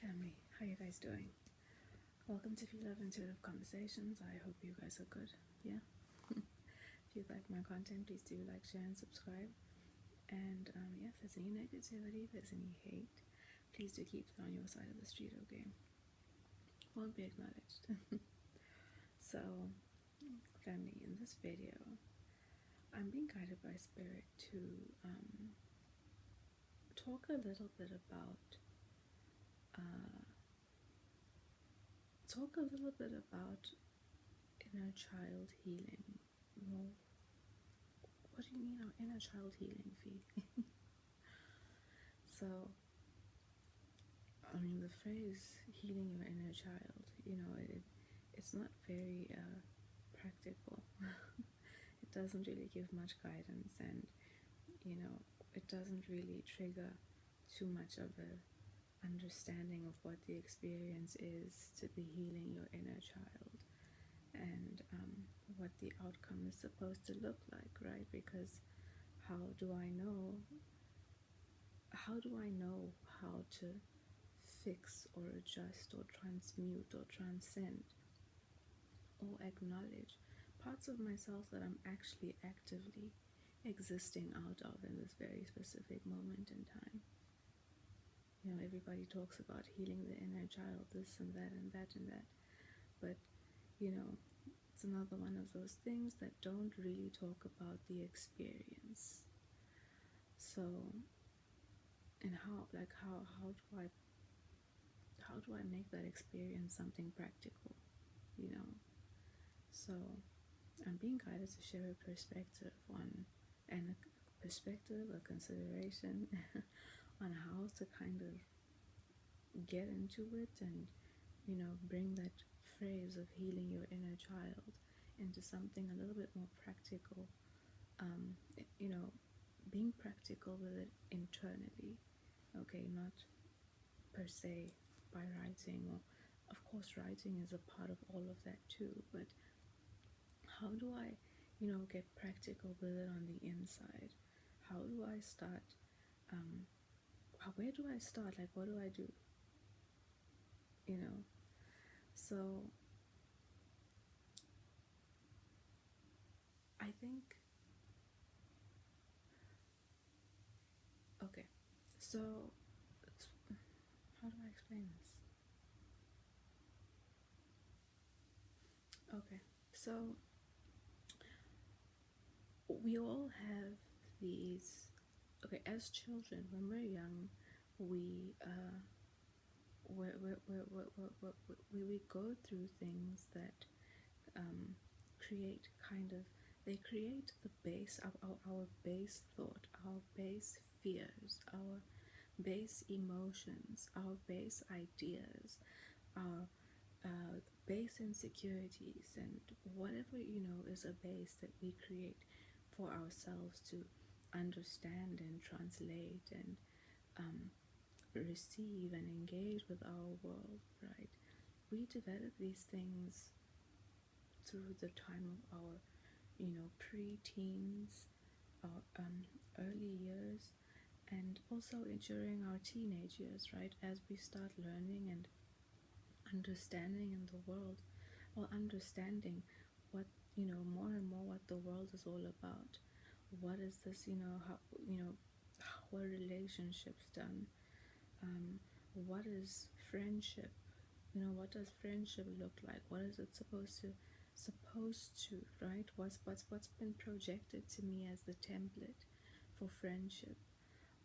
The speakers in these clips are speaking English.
family, how you guys doing? Welcome to Phie.Love Intuitive Conversations. I hope you guys are good. Yeah. If you like my content, please do like, share, and subscribe. And yeah, if there's any negativity, if there's any hate, please do keep it on your side of the street, okay? Won't be acknowledged. So, family, in this video, I'm being guided by Spirit to talk a little bit about inner child healing. Well, what do you mean inner child healing, Phie? So, I mean, the phrase healing your inner child, it's not very practical. It doesn't really give much guidance, and it doesn't really trigger too much of a understanding of what the experience is to be healing your inner child, and what the outcome is supposed to look like, right? Because how do I know how to fix or adjust or transmute or transcend or acknowledge parts of myself that I'm actually actively existing out of in this very specific moment in time? Everybody talks about healing the inner child, this and that and that and that, but it's another one of those things that don't really talk about the experience. So, and how do I make that experience something practical? So I'm being guided to share a perspective a consideration on how to kind of get into it and bring that phrase of healing your inner child into something a little bit more practical. Being practical with it internally, okay, not per se by writing, or of course writing is a part of all of that too, but how do I get practical with it on the inside? How do I start? Where do I start? Like, what do I do? So I think, okay, so how do I explain this? Okay, so we all have these, okay, as children, when we're young, we go through things that create the base of our base thought, our base fears, our base emotions, our base ideas, our base insecurities, and whatever is a base that we create for ourselves to understand and translate and receive and engage with our world, right? We develop these things through the time of our pre-teens, our early years, and also during our teenage years, right? As we start learning and understanding in the world, or understanding what more and more what the world is all about. What is this? How are relationships done? What is friendship? What does friendship look like? What is it supposed to, right? What's been projected to me as the template for friendship?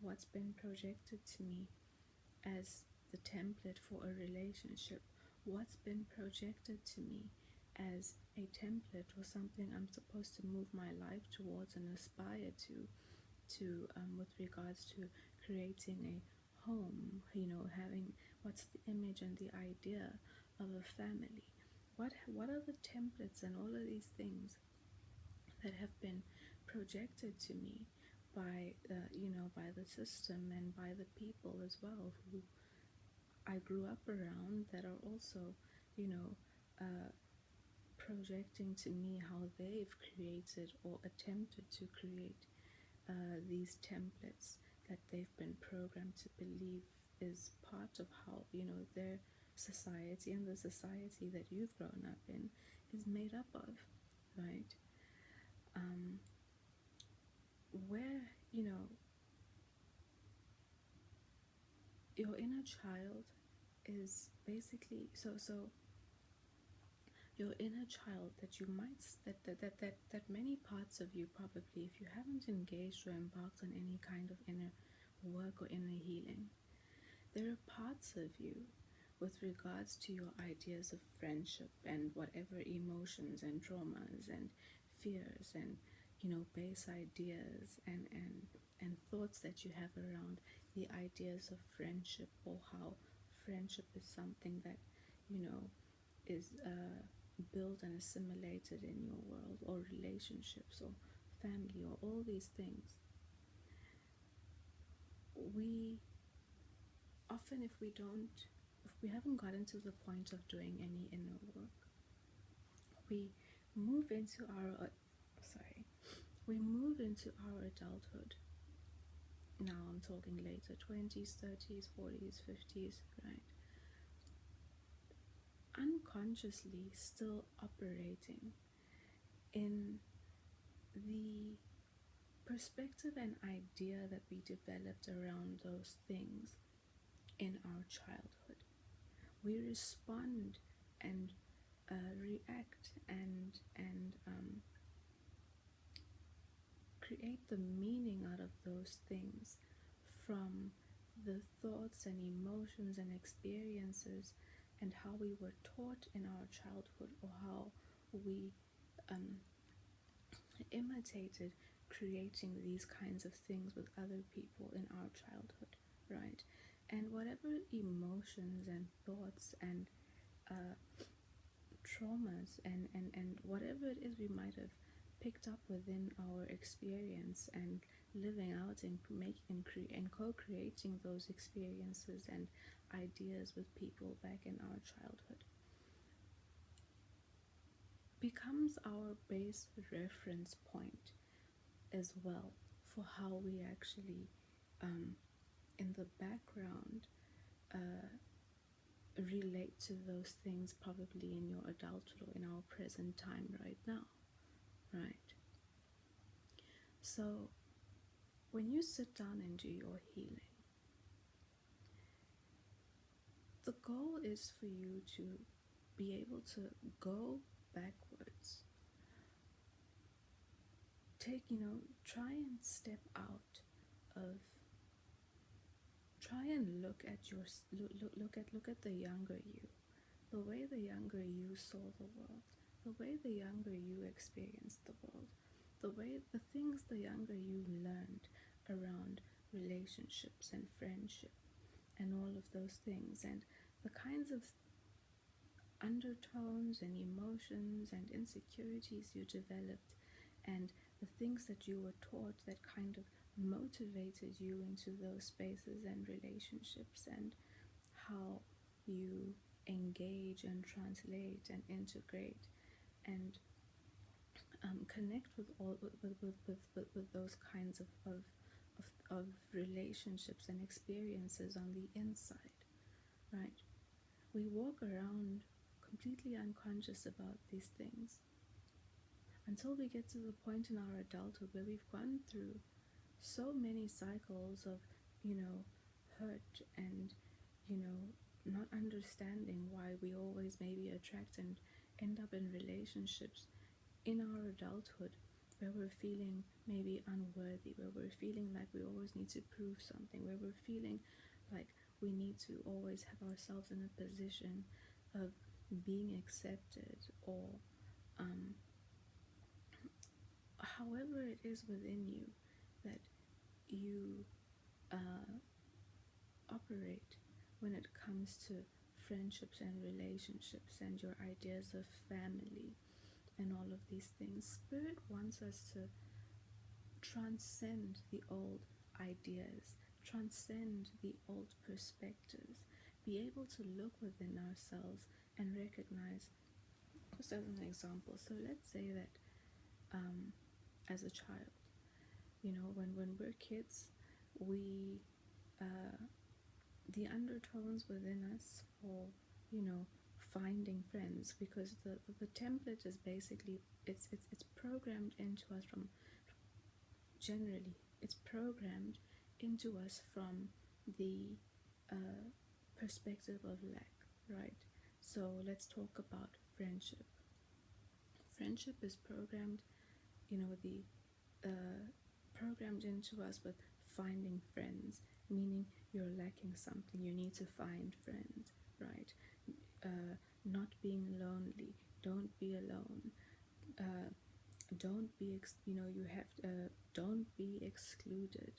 What's been projected to me as the template for a relationship? What's been projected to me as a template for something I'm supposed to move my life towards and aspire to with regards to creating a home, having, what's the image and the idea of a family? What are the templates and all of these things that have been projected to me by by the system and by the people as well who I grew up around, that are also projecting to me how they've created or attempted to create these templates that they've been programmed to believe is part part of how, their society and the society that you've grown up in is made up of, right? Where, your inner child is basically, so your inner child that you might, that many parts of you probably, if you haven't engaged or embarked on any kind of inner work or inner healing, there are parts of you with regards to your ideas of friendship and whatever emotions and traumas and fears and, base ideas and thoughts that you have around the ideas of friendship, or how friendship is something that, is built and assimilated in your world, or relationships or family or all these things. We often, if we haven't gotten to the point of doing any inner work, we move into our adulthood. Now I'm talking later 20s, 30s, 40s, 50s, right? Unconsciously still operating in the perspective and idea that we developed around those things in our childhood. We respond and react and create the meaning out of those things from the thoughts and emotions and experiences and how we were taught in our childhood, or how we imitated creating these kinds of things with other people in our childhood, right? And whatever emotions and thoughts and traumas and whatever it is we might have picked up within our experience and living out and making and co-creating those experiences and ideas with people back in our childhood becomes our base reference point as well for how we actually in the background relate to those things, probably in your adulthood or in our present time right now, right? So when you sit down and do your healing, the goal is for you to be able to go backwards, try and step out of, try and look at the younger you, the way the younger you saw the world, the way the younger you experienced the world, the things the younger you learned around relationships and friendship and all of those things, and the kinds of undertones and emotions and insecurities you developed, and the things that you were taught that kind of motivated you into those spaces and relationships, and how you engage and translate and integrate and connect with those kinds of relationships and experiences on the inside, right? We walk around completely unconscious about these things until we get to the point in our adulthood where we've gone through so many cycles of, hurt and, not understanding why we always maybe attract and end up in relationships in our adulthood where we're feeling maybe unworthy, where we're feeling like we always need to prove something, where we're feeling like we need to always have ourselves in a position of being accepted, or however it is within you that you operate when it comes to friendships and relationships and your ideas of family and all of these things. Spirit wants us to transcend the old ideas, transcend the old perspectives, be able to look within ourselves and recognize, just as an example, so let's say that as a child, when we're kids, we the undertones within us for, you know, finding friends, because the template is basically, it's programmed into us from, generally it's programmed into us from the perspective of lack, right? So let's talk about friendship. Friendship is programmed, you know, the programmed into us with finding friends, meaning you're lacking something, you need to find friends, right? Not being lonely, don't be alone, don't be you have don't be excluded.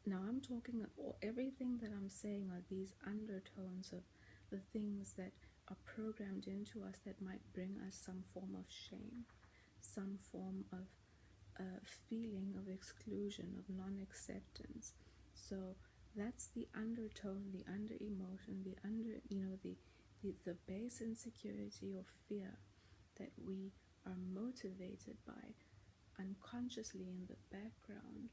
Now I'm talking about everything that I'm saying are these undertones of the things that are programmed into us that might bring us some form of shame, some form of feeling of exclusion, of non-acceptance. So that's the undertone, the under emotion, the under, the base insecurity or fear that we are motivated by unconsciously in the background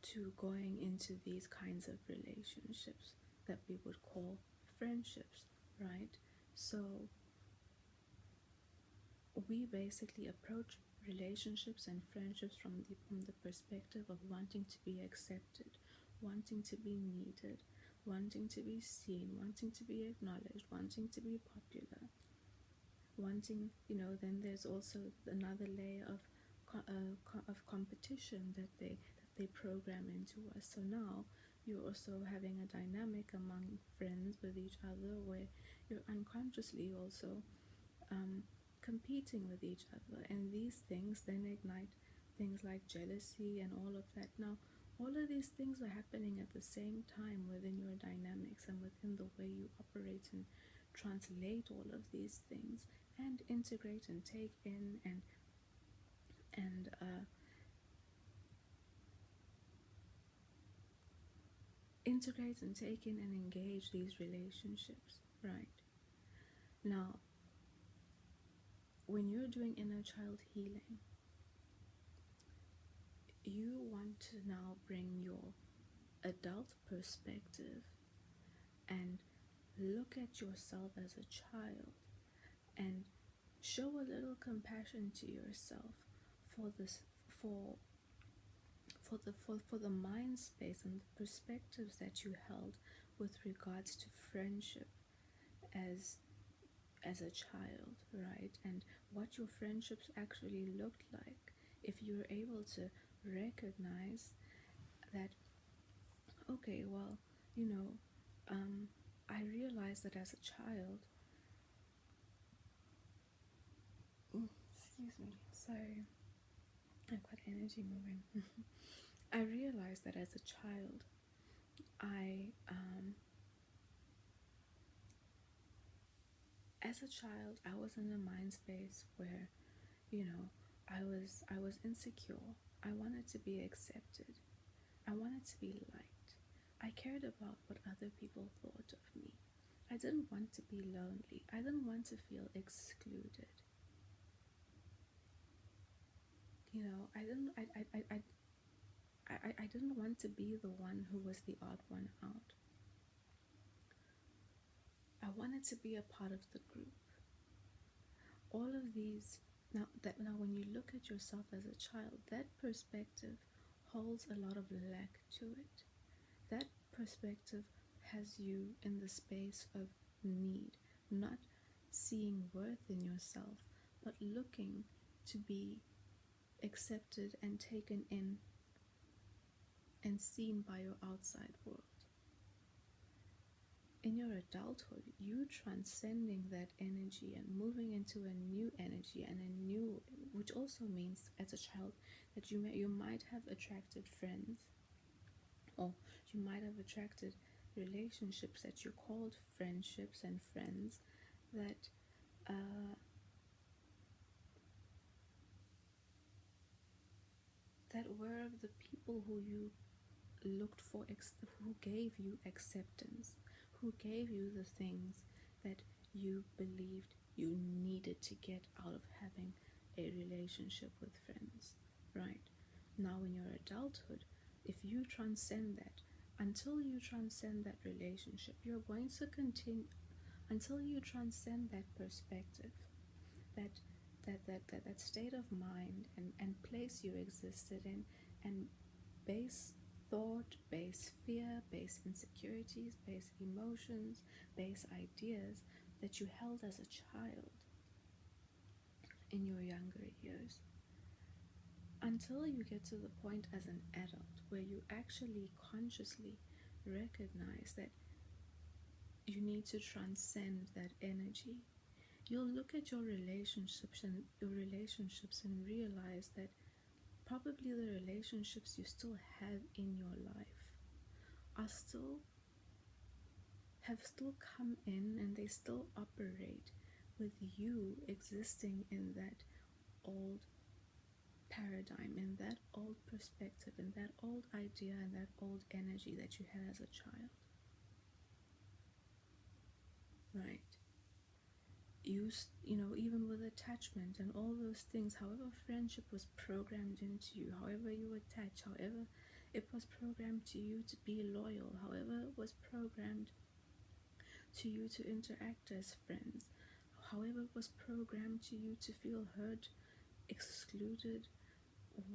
to going into these kinds of relationships that we would call friendships, right? So we basically approach relationships and friendships from the perspective of wanting to be accepted, wanting to be needed, wanting to be seen, wanting to be acknowledged, wanting to be popular, wanting, then there's also another layer of competition that they program into us. So now you're also having a dynamic among friends with each other where you're unconsciously also competing with each other, and these things then ignite things like jealousy and all of that. Now, all of these things are happening at the same time within your dynamics and within the way you operate and translate all of these things and integrate and take in and integrate and take in and engage these relationships, right? Now, when you're doing inner child healing, you want to now bring your adult perspective and look at yourself as a child and show a little compassion to yourself for this, for the mind space and the perspectives that you held with regards to friendship as a child, right? And what your friendships actually looked like. If you're able to recognize that, okay, well, I realized that as a child, excuse me, sorry, I've got energy moving. I realized that as a child, I was in a mind space where, I was insecure. I wanted to be accepted. I wanted to be liked. I cared about what other people thought of me. I didn't want to be lonely. I didn't want to feel excluded. I didn't want to be the one who was the odd one out. I wanted to be a part of the group. All of these, now when you look at yourself as a child, that perspective holds a lot of lack to it. That perspective has you in the space of need, not seeing worth in yourself, but looking to be accepted and taken in and seen by your outside world. In your adulthood, you transcending that energy and moving into a new energy and a new, which also means as a child that you might have attracted friends, or you might have attracted relationships that you called friendships and friends that were of the people who you looked for, who gave you acceptance, who gave you the things that you believed you needed to get out of having a relationship with friends, right? Now in your adulthood, if you transcend that, until you transcend that relationship, you're going to continue until you transcend that perspective, that that state of mind and place you existed in, and base thought, base fear, base insecurities, base emotions, base ideas that you held as a child in your younger years, until you get to the point as an adult where you actually consciously recognize that you need to transcend that energy. You'll look at your relationships and realize that probably the relationships you still have in your life are still come in, and they still operate with you existing in that old paradigm, in that old perspective, in that old idea, and that old energy that you had as a child. Right? You know, even with attachment and all those things, however friendship was programmed into you, however you attach, however it was programmed to you to be loyal, however it was programmed to you to interact as friends, however it was programmed to you to feel hurt, excluded,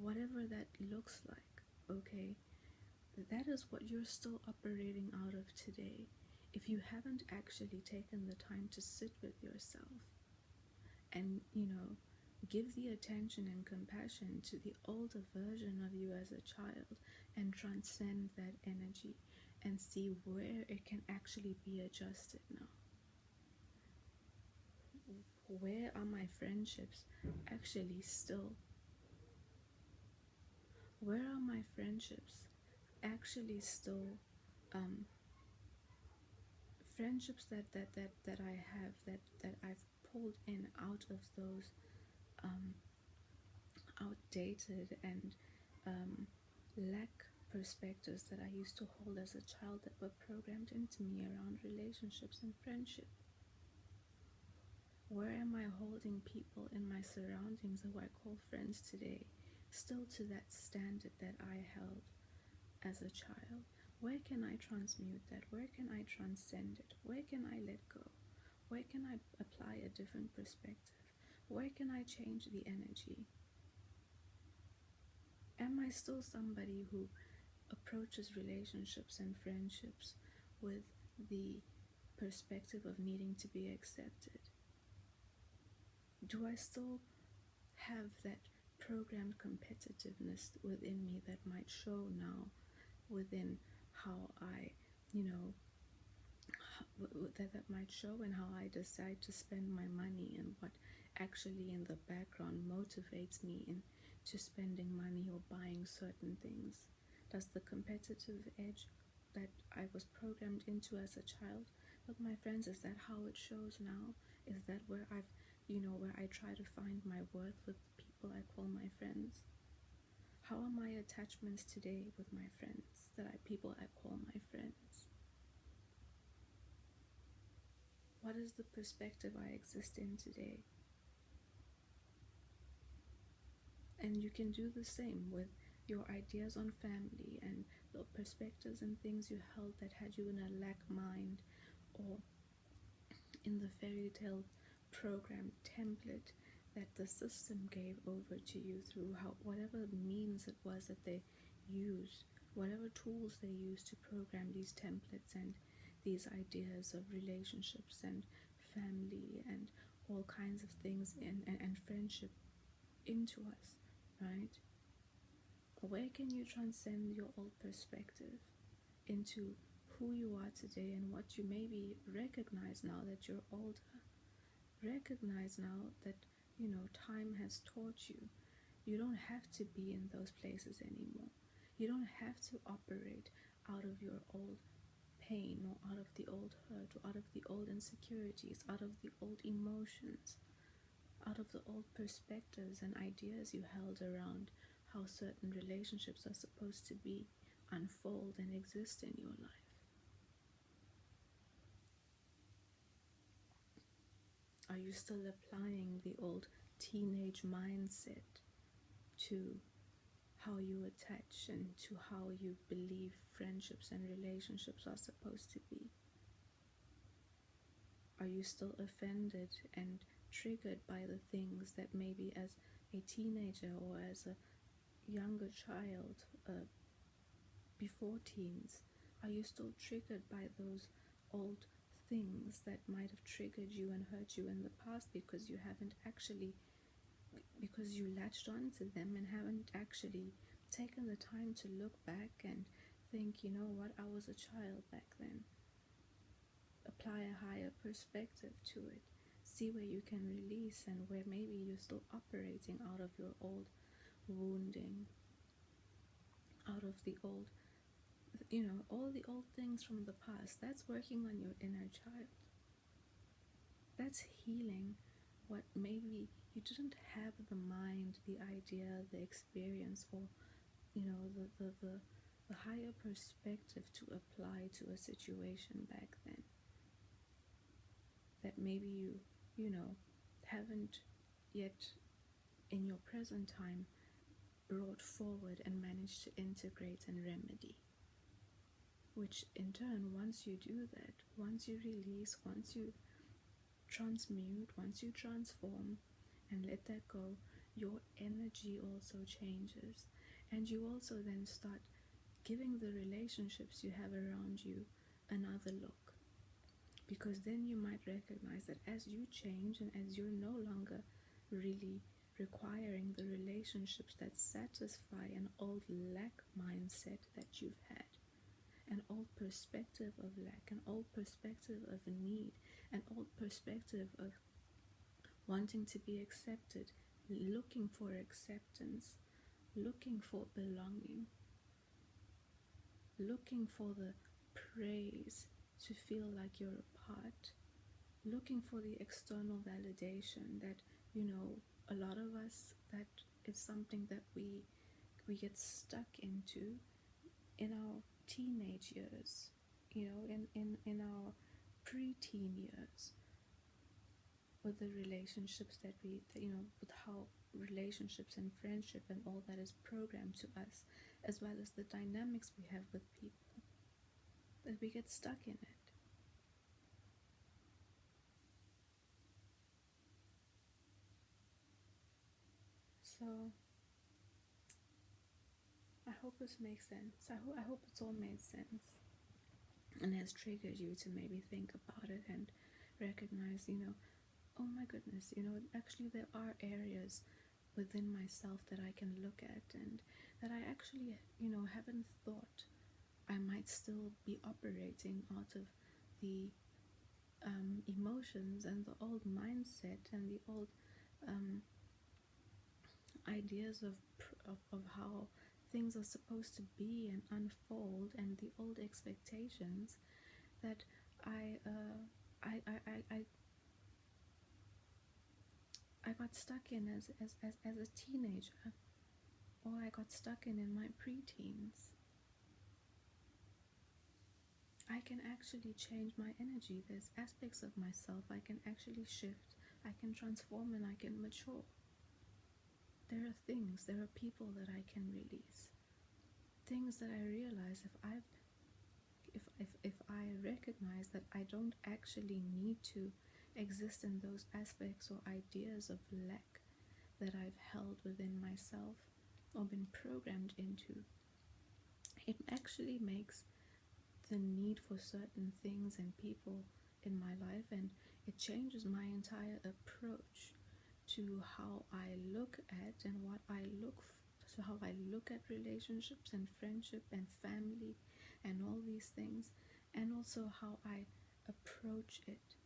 whatever that looks like, okay? That is what you're still operating out of today. If you haven't actually taken the time to sit with yourself and, you know, give the attention and compassion to the older version of you as a child and transcend that energy and see where it can actually be adjusted now. Where are my friendships actually still? Where are my friendships actually still friendships that I have, that I've pulled in out of those outdated and lack perspectives that I used to hold as a child, that were programmed into me around relationships and friendship? Where am I holding people in my surroundings who I call friends today still to that standard that I held as a child? Where can I transmute that? Where can I transcend it? Where can I let go? Where can I apply a different perspective? Where can I change the energy? Am I still somebody who approaches relationships and friendships with the perspective of needing to be accepted? Do I still have that programmed competitiveness within me that might show now within how I, you know, that might show in how I decide to spend my money, and what actually in the background motivates me into spending money or buying certain things? Does the competitive edge that I was programmed into as a child with my friends, is that how it shows now? Is that where I've, you know, where I try to find my worth with the people I call my friends? How are my attachments today with my friends, people I call my friends? What is the perspective I exist in today? And you can do the same with your ideas on family and the perspectives and things you held that had you in a lack mind, or in the fairy tale program template that the system gave over to you through whatever means it was that they used, whatever tools they used to program these templates and these ideas of relationships and family and all kinds of things and friendship into us, right? Where can you transcend your old perspective into who you are today and what you maybe recognize now that you're older? Recognize now that, you know, time has taught you. You don't have to be in those places anymore. You don't have to operate out of your old pain, or out of the old hurt, or out of the old insecurities, out of the old emotions, out of the old perspectives and ideas you held around how certain relationships are supposed to be, unfold, and exist in your life. Are you still applying the old teenage mindset to how you attach and to how you believe friendships and relationships are supposed to be? Are you still offended and triggered by the things that maybe as a teenager or as a younger child, before teens, are you still triggered by those old things that might have triggered you and hurt you in the past because you latched onto them and haven't actually taken the time to look back and think, you know what, I was a child back then. Apply a higher perspective to it. See where you can release and where maybe you're still operating out of your old wounding, out of the old, all the old things from the past. That's working on your inner child. That's healing what maybe you didn't have the mind, the idea, the experience, or the higher perspective to apply to a situation back then, that maybe you haven't yet in your present time brought forward and managed to integrate and remedy. Which in turn, once you do that, once you release, once you transmute, once you transform and let that go, your energy also changes. And you also then start giving the relationships you have around you another look. Because then you might recognize that as you change and as you're no longer really requiring the relationships that satisfy an old lack mindset that you've had, an old perspective of lack, an old perspective of need, an old perspective of wanting to be accepted, looking for acceptance, looking for belonging, looking for the praise to feel like you're a part, looking for the external validation that, a lot of us, that is something that we get stuck into in our teenage years, in our pre-teen years, with the relationships with how relationships and friendship and all that is programmed to us, as well as the dynamics we have with people, that we get stuck in it. So I hope this makes sense. I hope it's all made sense and has triggered you to maybe think about it and recognize, oh my goodness, actually there are areas within myself that I can look at and that I actually, haven't thought I might still be operating out of the emotions and the old mindset and the old ideas of how things are supposed to be and unfold, and the old expectations that I got stuck in as a teenager, or I got stuck in my preteens. I can actually change my energy. There's aspects of myself I can actually shift, I can transform, and I can mature. There are people that I can release. Things that I realize if I recognize that I don't actually need to exist in those aspects or ideas of lack that I've held within myself or been programmed into, it actually makes the need for certain things and people in my life, and it changes my entire approach to how I look at and what I look for, so how I look at relationships and friendship and family and all these things, and also how I approach it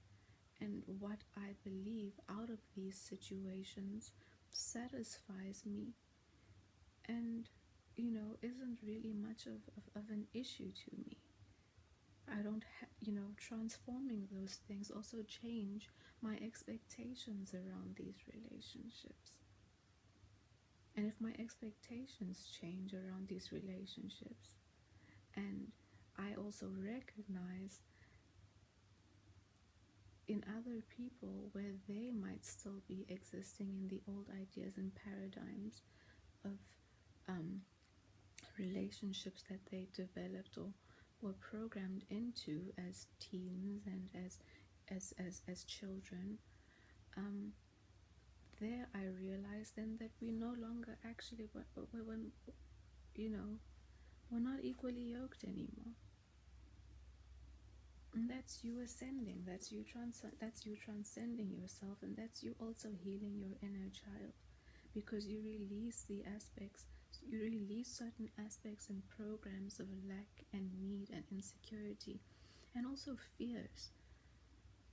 and what I believe out of these situations satisfies me and isn't really much of an issue to me. I don't transforming those things also change my expectations around these relationships. And if my expectations change around these relationships, and I also recognize in other people where they might still be existing in the old ideas and paradigms of relationships that they developed or were programmed into as teens and as children. There I realized then that we no longer actually when we're not equally yoked anymore. And that's you ascending, that's you transcending yourself, and that's you also healing your inner child, because you release certain aspects and programs of lack and need and insecurity, and also fears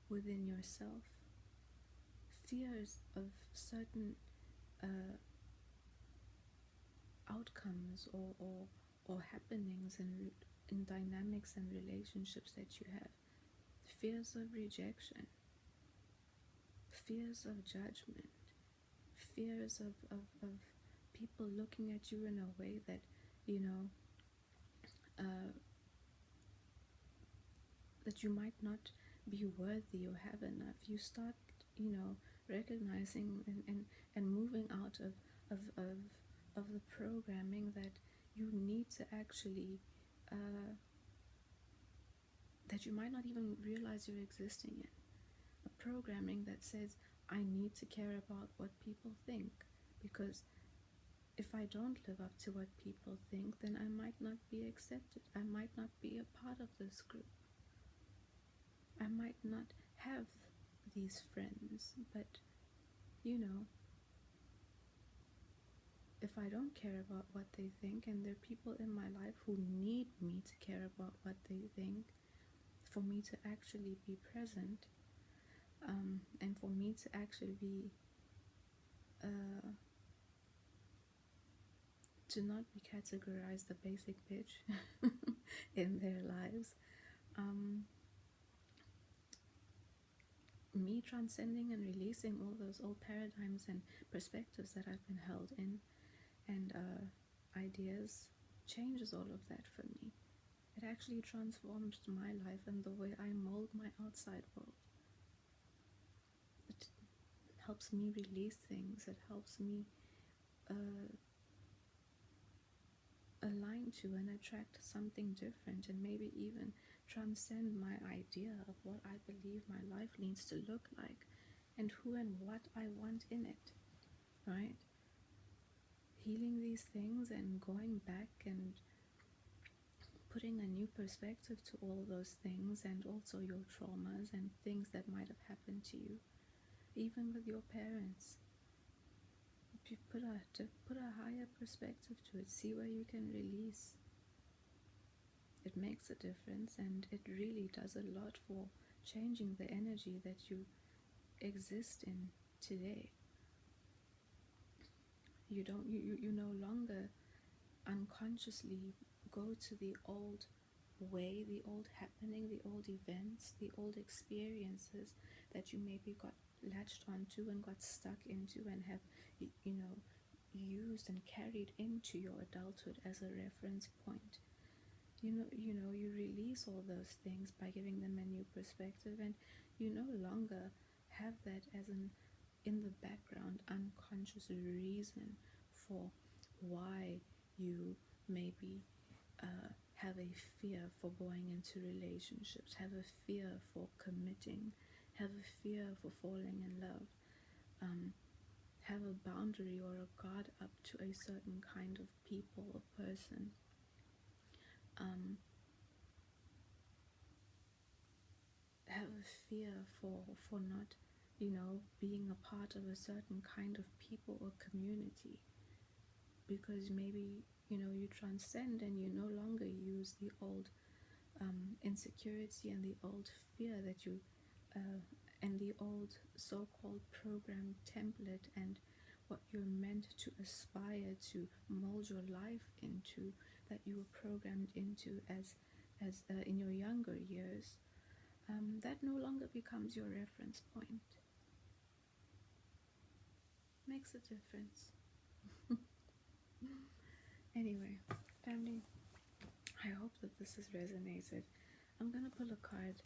within yourself, fears of certain outcomes or happenings in dynamics and relationships that you have, fears of rejection, fears of judgment, fears of people looking at you in a way that that you might not be worthy or have enough. You start recognizing and moving out of the programming that you need to actually that you might not even realize you're existing in. A programming that says, I need to care about what people think, because if I don't live up to what people think, then I might not be accepted. I might not be a part of this group. I might not have these friends, but if I don't care about what they think, and there are people in my life who need me to care about what they think for me to actually be present, and for me to actually be to not be categorized the basic bitch in their lives. Me transcending and releasing all those old paradigms and perspectives that I've been held in, and ideas, changes all of that for me. It actually transforms my life and the way I mold my outside world. It helps me release things. It helps me align to and attract something different, and maybe even transcend my idea of what I believe my life needs to look like, and who and what I want in it, right? Healing these things and going back and putting a new perspective to all those things, and also your traumas and things that might have happened to you, even with your parents. If you put a higher perspective to it, see where you can release. It makes a difference, and it really does a lot for changing the energy that you exist in today. You no longer unconsciously go to the old way, the old happening, the old events, the old experiences that you maybe got latched onto and got stuck into and have used and carried into your adulthood as a reference point. You release all those things by giving them a new perspective, and you no longer have that as in the background unconscious reason for why you maybe have a fear for going into relationships, have a fear for committing, have a fear for falling in love, have a boundary or a guard up to a certain kind of people or person. Have a fear for not being a part of a certain kind of people or community, because maybe you transcend and you no longer use the old insecurity and the old fear that you and the old so-called program template and what you're meant to aspire to mold your life into, that you were programmed into as in your younger years. That no longer becomes your reference point. Makes a difference. Anyway, family, I hope that this has resonated. I'm gonna pull a card.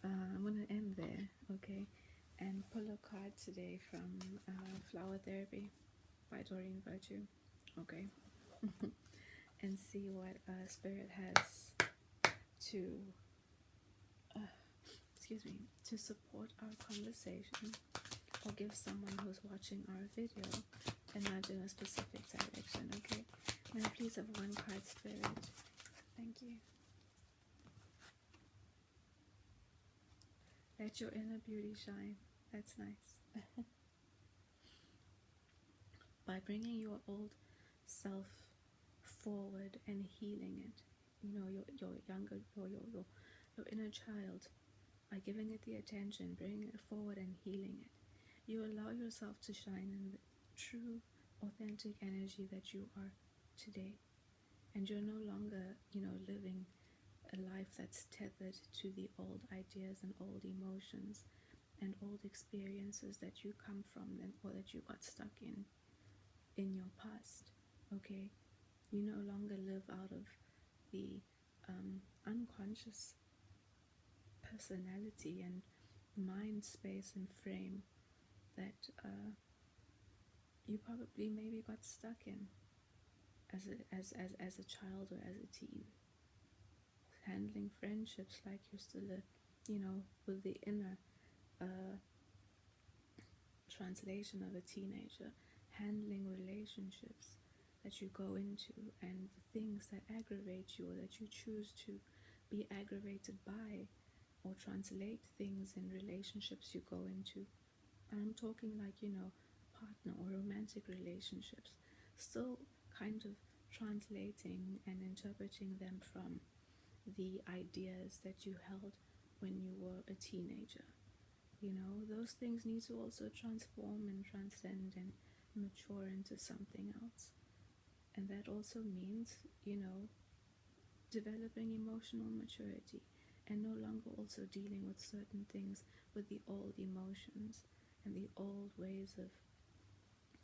I'm gonna end there, okay? And pull a card today from Flower Therapy by Doreen Virtue, okay? and see what Spirit has to, excuse me, to support our conversation, or give someone who's watching our video a nudge in a specific direction, okay? May I please have one card, Spirit? Thank you. Let your inner beauty shine. That's nice. By bringing your old self forward and healing it, you know, your younger, your inner child, by giving it the attention, bringing it forward and healing it, you allow yourself to shine in the true, authentic energy that you are today. And you're no longer, you know, living a life that's tethered to the old ideas and old emotions and old experiences that you come from or that you got stuck in your past, okay? You no longer live out of the unconscious personality and mind space and frame that you probably maybe got stuck in as a child or as a teen, handling friendships like you're still you know, with the inner translation of a teenager, handling relationships that you go into and the things that aggravate you or that you choose to be aggravated by, or translate things in relationships you go into. And I'm talking like, you know, partner or romantic relationships, still kind of translating and interpreting them from the ideas that you held when you were a teenager. You know, those things need to also transform and transcend and mature into something else. And that also means, you know, developing emotional maturity and no longer also dealing with certain things with the old emotions and the old ways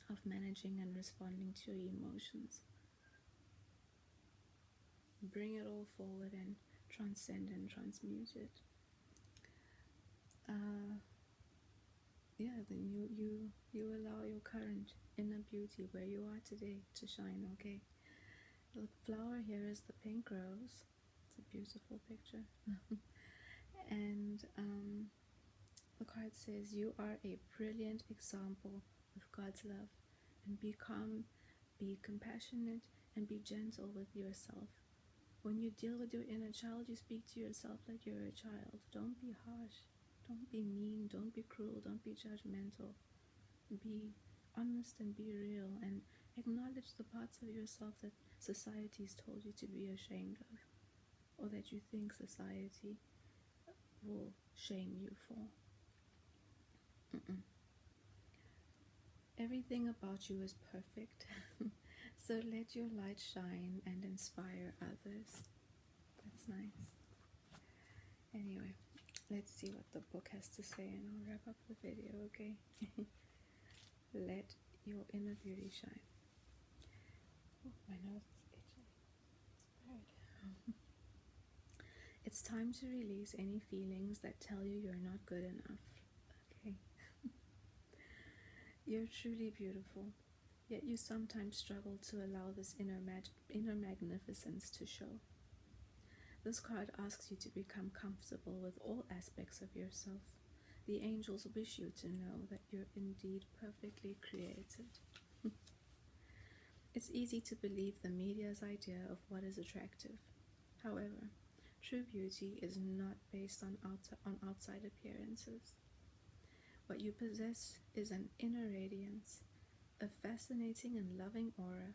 of managing and responding to your emotions. Bring it all forward and transcend and transmute it. Yeah, then you allow your current inner beauty where you are today to shine, okay? The flower here is the pink rose. It's a beautiful picture. And the card says, you are a brilliant example of God's love, and be calm, be compassionate, and be gentle with yourself. When you deal with your inner child, you speak to yourself like you're a child. Don't be harsh. Don't be mean. Don't be cruel. Don't be judgmental. Be honest and be real, and acknowledge the parts of yourself that society's told you to be ashamed of, or that you think society will shame you for. Everything about you is perfect. So let your light shine and inspire others. That's nice. Anyway, let's see what the book has to say, and I'll wrap up the video, okay? Let your inner beauty shine. Oh, my nose is itchy. It's time to release any feelings that tell you you're not good enough, okay? You're truly beautiful, yet you sometimes struggle to allow this inner magnificence to show. This card asks you to become comfortable with all aspects of yourself. The angels wish you to know that you're indeed perfectly created. It's easy to believe the media's idea of what is attractive. However, true beauty is not based on outside appearances. What you possess is an inner radiance, a fascinating and loving aura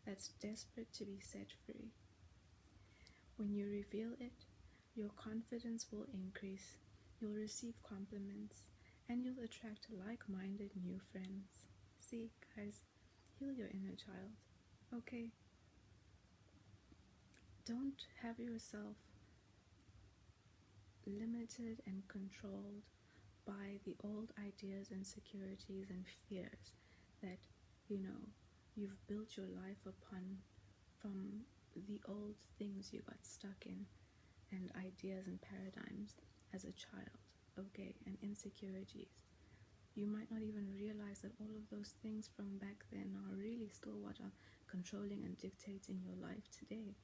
that's desperate to be set free. When you reveal it, your confidence will increase, you'll receive compliments, and you'll attract like-minded new friends. See, guys, heal your inner child, okay? Don't have yourself limited and controlled by the old ideas, insecurities, and fears that, you know, you've built your life upon from the old things you got stuck in, and ideas and paradigms as a child, okay, and insecurities. You might not even realize that all of those things from back then are really still what are controlling and dictating your life today.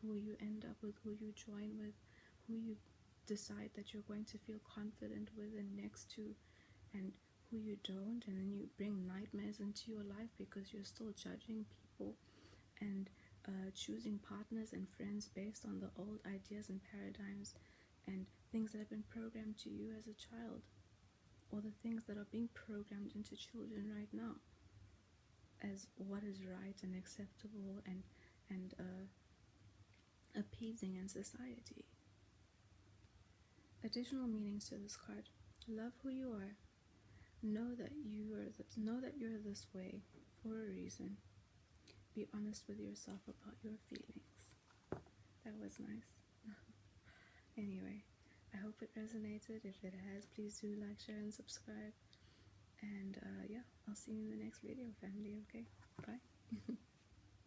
Who you end up with, who you join with, who you decide that you're going to feel confident with and next to, and who you don't, and then you bring nightmares into your life because you're still judging people and choosing partners and friends based on the old ideas and paradigms and things that have been programmed to you as a child, or the things that are being programmed into children right now as what is right and acceptable and appeasing in society. Additional meanings to this card: love who you are. Know that you're this way for a reason. Be honest with yourself about your feelings. That was nice. Anyway, I hope it resonated. If it has, please do like, share, and subscribe. And yeah, I'll see you in the next video, family. Okay, bye.